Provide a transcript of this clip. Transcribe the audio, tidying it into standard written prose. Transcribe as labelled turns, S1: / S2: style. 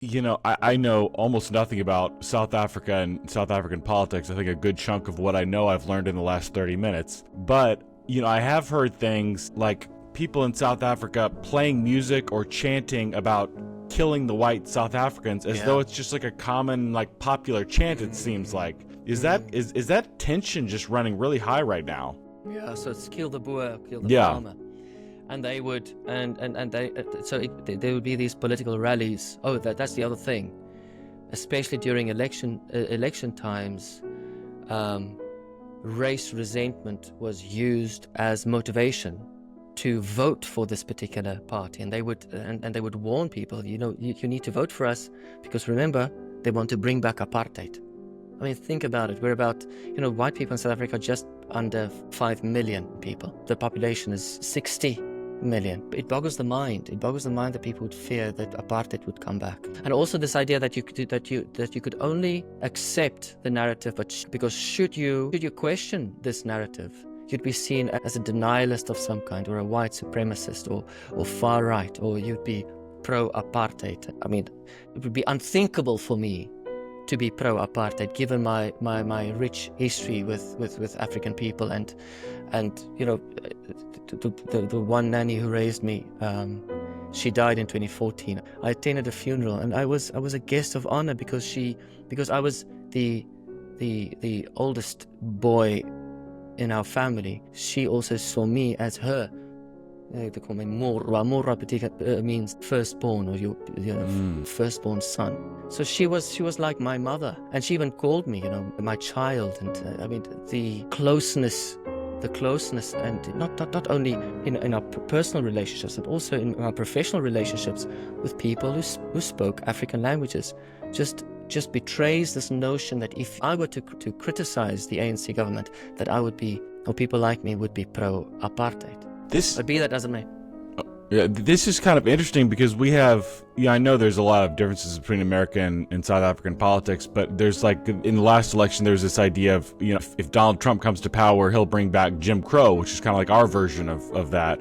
S1: I know almost nothing about South Africa and South African politics. I think a good chunk of what I know I've learned in the last 30 minutes. But, I have heard things like people in South Africa playing music or chanting about killing the white South Africans as though it's just like a common, like, popular chant, it seems like. Is that tension just running really high right now?
S2: Yeah, so it's kill the Boer, kill the farmer. And they would, there would be these political rallies. Oh, that's the other thing, especially during election times. Race resentment was used as motivation to vote for this particular party, and they would warn people, you need to vote for us because remember, they want to bring back apartheid. I mean, think about it. We're about, white people in South Africa are just under 5 million people. The population is 60 million. It boggles the mind. It boggles the mind that people would fear that apartheid would come back. And also this idea that you could only accept the narrative, because should you question this narrative, you'd be seen as a denialist of some kind, or a white supremacist, or far right, or you'd be pro-apartheid. I mean, it would be unthinkable for me to be pro-apartheid, given my rich history with African people, and the one nanny who raised me, she died in 2014. I attended a funeral, and I was a guest of honor because I was the oldest boy in our family. She also saw me as her. They call me Morwa. Morwa means firstborn, or firstborn son. So she was like my mother, and she even called me, my child. And I mean, the closeness, and not only in our personal relationships, but also in our professional relationships with people who spoke African languages, just betrays this notion that if I were to criticize the ANC government, that I would be, or people like me would be pro-apartheid. But be that as it may.
S1: Yeah, this is kind of interesting because we have, I know there's a lot of differences between American and South African politics, but there's like, in the last election, there's this idea of, if Donald Trump comes to power, he'll bring back Jim Crow, which is kind of like our version of that.